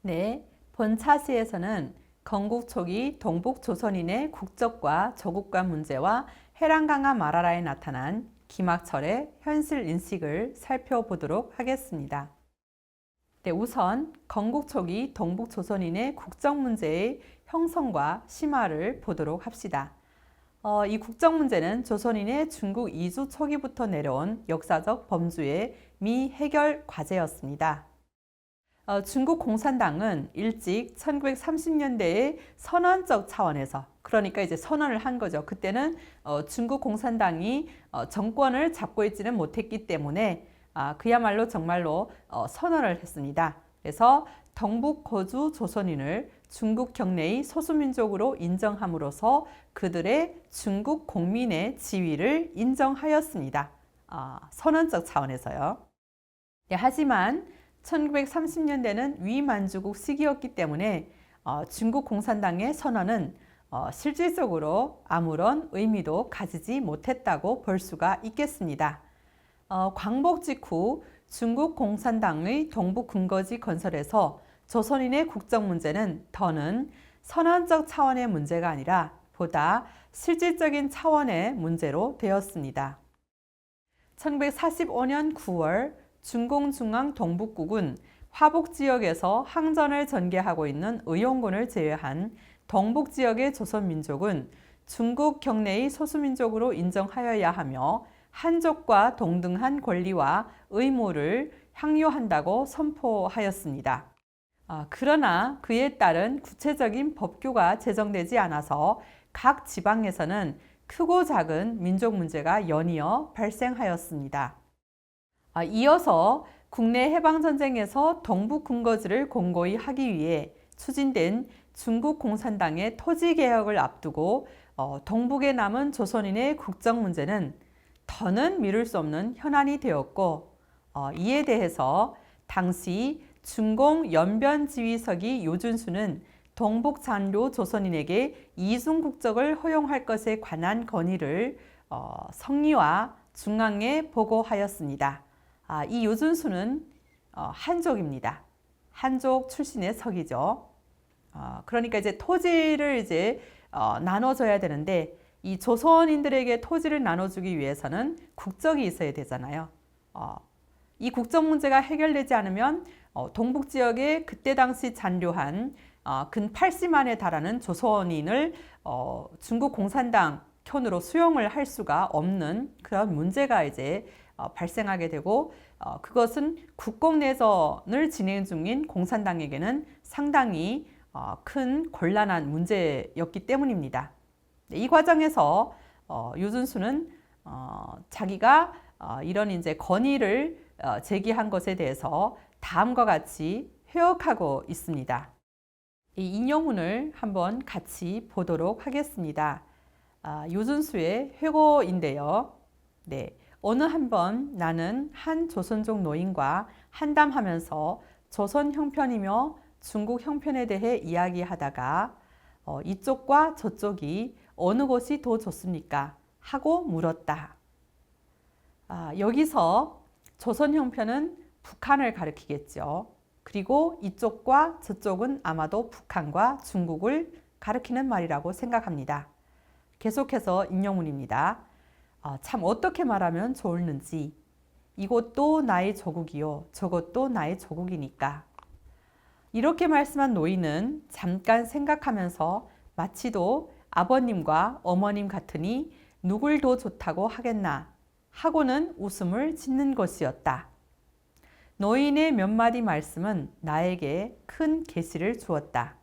네, 본 차시에서는 건국 초기 동북 조선인의 국적과 저국가 문제와 해랑강화 마라라에 나타난 김학철의 현실 인식을 살펴보도록 하겠습니다. 네, 우선 건국 초기 동북 조선인의 국적 문제의 형성과 심화를 보도록 합시다. 이 국적 문제는 조선인의 중국 이주 초기부터 내려온 역사적 범주의 미해결 과제였습니다. 중국 공산당은 일찍 1930년대에 선언적 차원에서, 그러니까 이제 선언을 한 거죠. 그때는 중국 공산당이 정권을 잡고 있지는 못했기 때문에 그야말로 정말로 선언을 했습니다. 그래서 동북 거주 조선인을 중국 경내의 소수민족으로 인정함으로써 그들의 중국 공민의 지위를 인정하였습니다. 선언적 차원에서요. 네, 하지만 1930년대는 위만주국 시기였기 때문에 중국 공산당의 선언은 실질적으로 아무런 의미도 가지지 못했다고 볼 수가 있겠습니다. 광복 직후 중국 공산당의 동북 근거지 건설에서 조선인의 국적 문제는 더는 선언적 차원의 문제가 아니라 보다 실질적인 차원의 문제로 되었습니다. 1945년 9월 중공중앙 동북국은 화북 지역에서 항전을 전개하고 있는 의용군을 제외한 동북 지역의 조선민족은 중국 경내의 소수민족으로 인정하여야 하며 한족과 동등한 권리와 의무를 향유한다고 선포하였습니다. 그러나 그에 따른 구체적인 법규가 제정되지 않아서 각 지방에서는 크고 작은 민족 문제가 연이어 발생하였습니다. 이어서 국내 해방전쟁에서 동북 근거지를 공고히 하기 위해 추진된 중국 공산당의 토지개혁을 앞두고 동북에 남은 조선인의 국적 문제는 더는 미룰 수 없는 현안이 되었고, 이에 대해서 당시 중공 연변지휘석이 요준수는 동북 잔류 조선인에게 이중 국적을 허용할 것에 관한 건의를 성리와 중앙에 보고하였습니다. 이 요준수는 한족입니다. 한족 출신의 석이죠. 그러니까 이제 토지를 이제 나눠줘야 되는데 이 조선인들에게 토지를 나눠주기 위해서는 국적이 있어야 되잖아요. 이 국적 문제가 해결되지 않으면 동북 지역에 그때 당시 잔류한 근 80만에 달하는 조선인을 중국 공산당 편으로 수용을 할 수가 없는 그런 문제가 이제 발생하게 되고, 그것은 국공내전을 진행 중인 공산당에게는 상당히 큰 곤란한 문제였기 때문입니다. 이 과정에서 요준수는 자기가 이런 이제 건의를 제기한 것에 대해서 다음과 같이 회역하고 있습니다. 이 인용문을 한번 같이 보도록 하겠습니다. 요준수의 회고인데요. 네, 어느 한번 나는 한 조선족 노인과 한담하면서 조선 형편이며 중국 형편에 대해 이야기하다가 이쪽과 저쪽이 어느 곳이 더 좋습니까? 하고 물었다. 여기서 조선 형편은 북한을 가리키겠죠. 그리고 이쪽과 저쪽은 아마도 북한과 중국을 가리키는 말이라고 생각합니다. 계속해서 인용문입니다. 참 어떻게 말하면 좋을는지. 이곳도 나의 조국이요, 저것도 나의 조국이니까. 이렇게 말씀한 노인은 잠깐 생각하면서 마치도 아버님과 어머님 같으니 누굴 더 좋다고 하겠나 하고는 웃음을 짓는 것이었다. 노인의 몇 마디 말씀은 나에게 큰 계시를 주었다.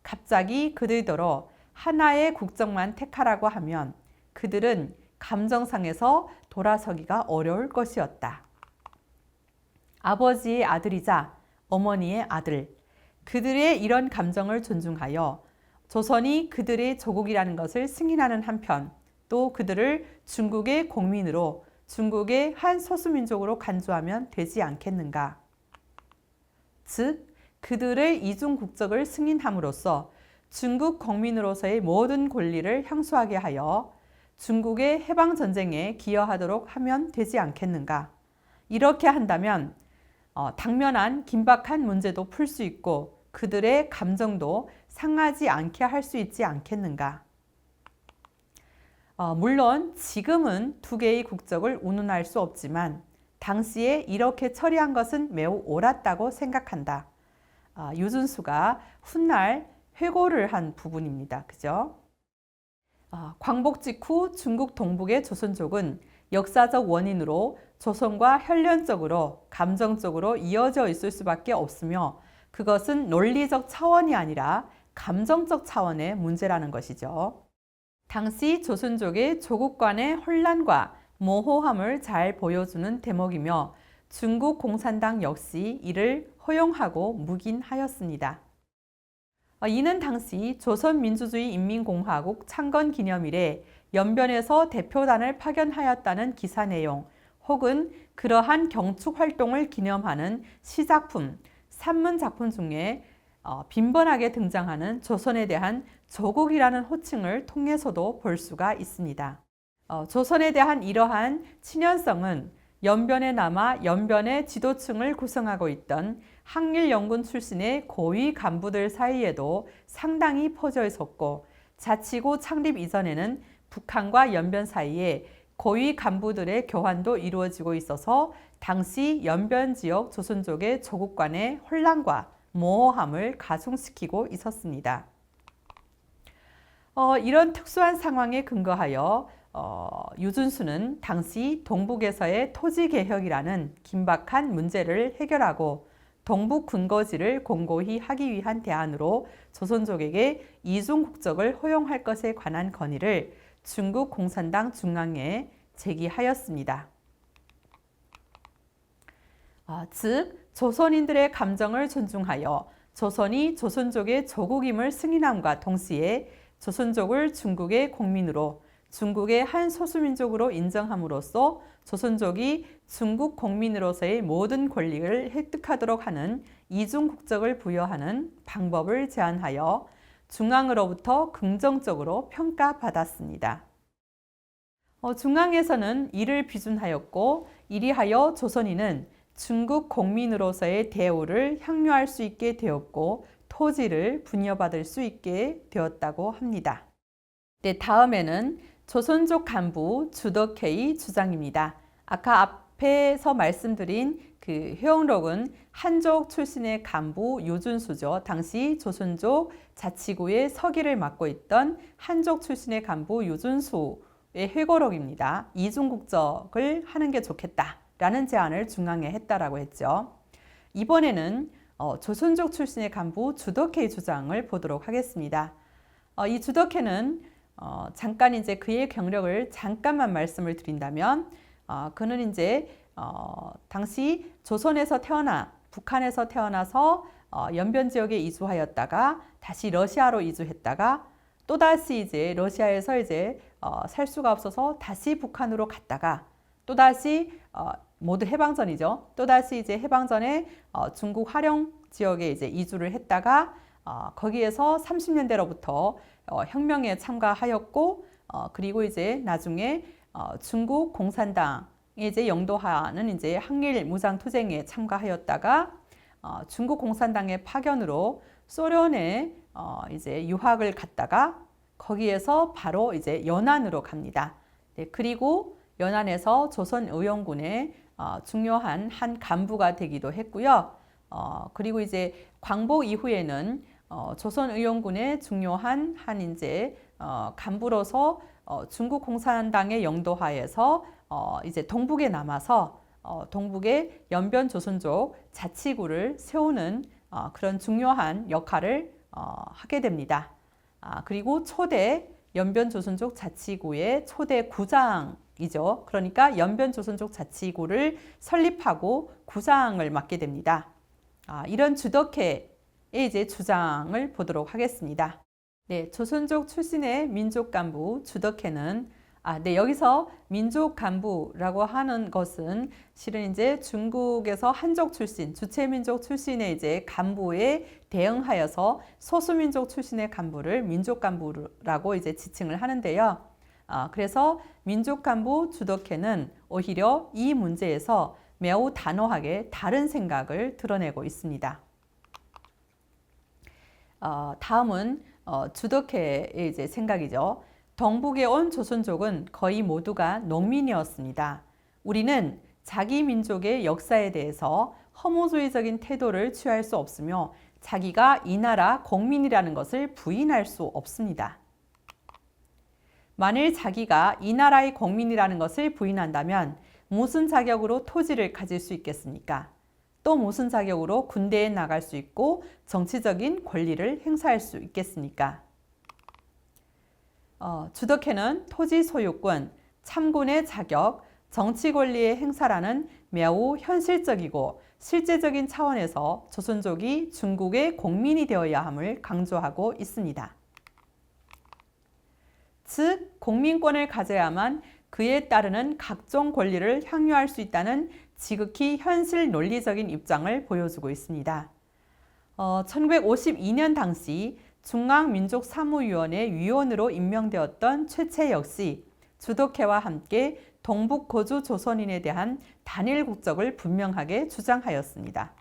갑자기 그들더러 하나의 국적만 택하라고 하면 그들은 감정상에서 돌아서기가 어려울 것이었다. 아버지의 아들이자 어머니의 아들, 그들의 이런 감정을 존중하여 조선이 그들의 조국이라는 것을 승인하는 한편 또 그들을 중국의 공민으로 중국의 한 소수민족으로 간주하면 되지 않겠는가. 즉 그들의 이중 국적을 승인함으로써 중국 공민으로서의 모든 권리를 향수하게 하여 중국의 해방전쟁에 기여하도록 하면 되지 않겠는가. 이렇게 한다면 당면한 긴박한 문제도 풀 수 있고 그들의 감정도 상하지 않게 할 수 있지 않겠는가? 물론 지금은 두 개의 국적을 운운할 수 없지만 당시에 이렇게 처리한 것은 매우 옳았다고 생각한다. 유준수가 훗날 회고를 한 부분입니다. 그죠? 광복 직후 중국 동북의 조선족은 역사적 원인으로 조선과 혈연적으로 감정적으로 이어져 있을 수밖에 없으며 그것은 논리적 차원이 아니라 감정적 차원의 문제라는 것이죠. 당시 조선족의 조국 간의 혼란과 모호함을 잘 보여주는 대목이며 중국 공산당 역시 이를 허용하고 묵인하였습니다. 이는 당시 조선민주주의인민공화국 창건기념일에 연변에서 대표단을 파견하였다는 기사 내용 혹은 그러한 경축 활동을 기념하는 시작품, 산문작품 중에 빈번하게 등장하는 조선에 대한 조국이라는 호칭을 통해서도 볼 수가 있습니다. 조선에 대한 이러한 친연성은 연변에 남아 연변의 지도층을 구성하고 있던 항일연군 출신의 고위 간부들 사이에도 상당히 퍼져 있었고 자치구 창립 이전에는 북한과 연변 사이에 고위 간부들의 교환도 이루어지고 있어서 당시 연변 지역 조선족의 조국 간의 혼란과 모호함을 가중시키고 있었습니다. 이런 특수한 상황에 근거하여 유준수는 당시 동북에서의 토지개혁이라는 긴박한 문제를 해결하고 동북 근거지를 공고히 하기 위한 대안으로 조선족에게 이중 국적을 허용할 것에 관한 건의를 중국 공산당 중앙에 제기하였습니다. 즉 조선인들의 감정을 존중하여 조선이 조선족의 조국임을 승인함과 동시에 조선족을 중국의 국민으로 중국의 한 소수민족으로 인정함으로써 조선족이 중국 국민으로서의 모든 권리를 획득하도록 하는 이중 국적을 부여하는 방법을 제안하여 중앙으로부터 긍정적으로 평가받았습니다. 중앙에서는 이를 비준하였고 이리하여 조선인은 중국 국민으로서의 대우를 향유할 수 있게 되었고 토지를 분여받을 수 있게 되었다고 합니다. 네, 다음에는 조선족 간부 주덕회의 주장입니다. 아까 앞에서 말씀드린 그 회영록은 한족 출신의 간부 유준수죠. 당시 조선족 자치구의 서기를 맡고 있던 한족 출신의 간부 유준수의 회고록입니다. 이중국적을 하는 게 좋겠다라는 제안을 중앙에 했다라고 했죠. 이번에는 조선족 출신의 간부 주덕회의 주장을 보도록 하겠습니다. 이 주덕회는 잠깐 이제 그의 경력을 잠깐만 말씀을 드린다면 그는 이제 당시 조선에서 태어나 북한에서 태어나서 연변 지역에 이주하였다가 다시 러시아로 이주했다가 또다시 이제 러시아에서 이제 살 수가 없어서 다시 북한으로 갔다가 또다시 모두 해방전이죠. 또다시 이제 해방전에 중국 화령 지역에 이제 이주를 했다가 거기에서 30년대로부터 혁명에 참가하였고 그리고 이제 나중에 중국 공산당에 이제 영도하는 이제 항일 무장 투쟁에 참가하였다가 중국 공산당의 파견으로 소련에 이제 유학을 갔다가 거기에서 바로 이제 연안으로 갑니다. 네, 그리고 연안에서 조선의용군의 중요한 한 간부가 되기도 했고요. 그리고 이제 광복 이후에는 조선의용군의 중요한 한 이제 간부로서 중국 공산당의 영도하에서 이제 동북에 남아서 동북의 연변 조선족 자치구를 세우는 그런 중요한 역할을 하게 됩니다. 그리고 초대 연변 조선족 자치구의 초대 구장이죠. 그러니까 연변 조선족 자치구를 설립하고 구장을 맡게 됩니다. 이런 주덕회의 이제 주장을 보도록 하겠습니다. 네, 조선족 출신의 민족 간부 주덕회는 네, 여기서 민족 간부라고 하는 것은 실은 이제 중국에서 한족 출신, 주체민족 출신의 이제 간부에 대응하여서 소수민족 출신의 간부를 민족 간부라고 이제 지칭을 하는데요. 그래서 민족 간부 주덕회는 오히려 이 문제에서 매우 단호하게 다른 생각을 드러내고 있습니다. 다음은 주덕회의 이제 생각이죠. 동북에 온 조선족은 거의 모두가 농민이었습니다. 우리는 자기 민족의 역사에 대해서 허무주의적인 태도를 취할 수 없으며 자기가 이 나라 공민이라는 것을 부인할 수 없습니다. 만일 자기가 이 나라의 공민이라는 것을 부인한다면 무슨 자격으로 토지를 가질 수 있겠습니까? 또 무슨 자격으로 군대에 나갈 수 있고 정치적인 권리를 행사할 수 있겠습니까? 주덕회는 토지 소유권, 참군의 자격, 정치 권리의 행사라는 매우 현실적이고 실제적인 차원에서 조선족이 중국의 공민이 되어야 함을 강조하고 있습니다. 즉, 공민권을 가져야만 그에 따르는 각종 권리를 향유할 수 있다는 지극히 현실 논리적인 입장을 보여주고 있습니다. 1952년 당시 중앙민족사무위원회 위원으로 임명되었던 최채 역시 주덕회와 함께 동북 거주 조선인에 대한 단일 국적을 분명하게 주장하였습니다.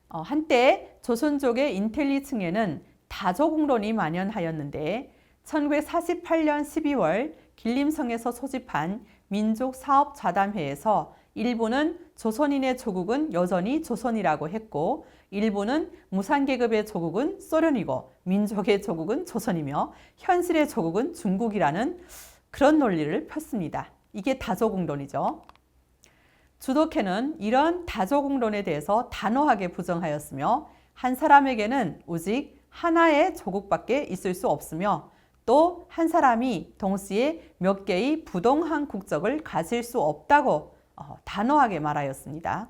한때 조선족의 인텔리층에는 다조국론이 만연하였는데 1948년 12월 길림성에서 소집한 민족사업좌담회에서 일부는 조선인의 조국은 여전히 조선이라고 했고 일부는 무산계급의 조국은 소련이고 민족의 조국은 조선이며 현실의 조국은 중국이라는 그런 논리를 폈습니다. 이게 다조국론이죠. 주덕회는 이런 다조국론에 대해서 단호하게 부정하였으며 한 사람에게는 오직 하나의 조국밖에 있을 수 없으며 또 한 사람이 동시에 몇 개의 부동한 국적을 가질 수 없다고 단호하게 말하였습니다.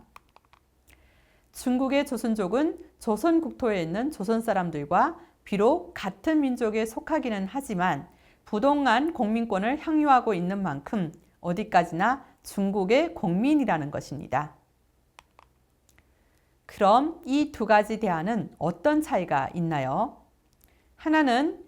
중국의 조선족은 조선 국토에 있는 조선 사람들과 비록 같은 민족에 속하기는 하지만 부동한 공민권을 향유하고 있는 만큼 어디까지나 중국의 공민이라는 것입니다. 그럼 이 두 가지 대안은 어떤 차이가 있나요? 하나는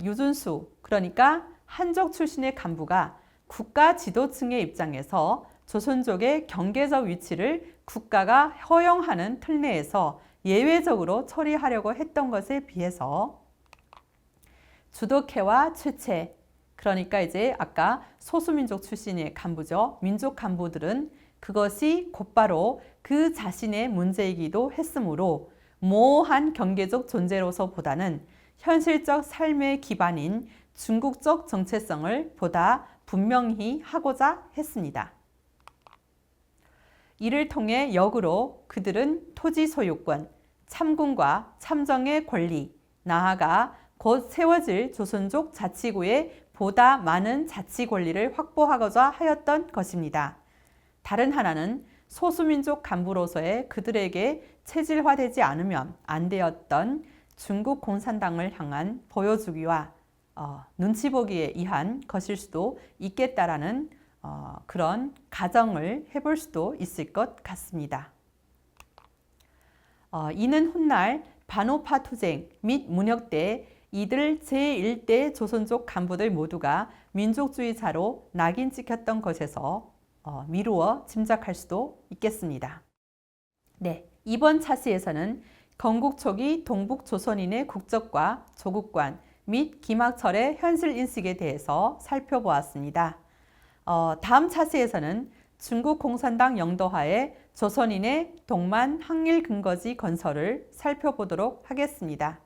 유준수, 그러니까 한족 출신의 간부가 국가 지도층의 입장에서 조선족의 경계적 위치를 국가가 허용하는 틀 내에서 예외적으로 처리하려고 했던 것에 비해서 주덕회와 최채, 그러니까 이제 아까 소수민족 출신의 간부죠. 민족 간부들은 그것이 곧바로 그 자신의 문제이기도 했으므로 모호한 경계적 존재로서보다는 현실적 삶의 기반인 중국적 정체성을 보다 분명히 하고자 했습니다. 이를 통해 역으로 그들은 토지 소유권, 참군과 참정의 권리, 나아가 곧 세워질 조선족 자치구의 보다 많은 자치 권리를 확보하고자 하였던 것입니다. 다른 하나는 소수민족 간부로서의 그들에게 체질화되지 않으면 안 되었던 중국 공산당을 향한 보여주기와 눈치 보기에 의한 것일 수도 있겠다라는 그런 가정을 해볼 수도 있을 것 같습니다. 이는 훗날 반오파 투쟁 및 문혁 때 이들 제1대 조선족 간부들 모두가 민족주의자로 낙인 찍혔던 것에서 미루어 짐작할 수도 있겠습니다. 네, 이번 차시에서는 건국 초기 동북 조선인의 국적과 조국관 및 김학철의 현실 인식에 대해서 살펴보았습니다. 다음 차시에서는 중국 공산당 영도하에 조선인의 동만 항일 근거지 건설을 살펴보도록 하겠습니다.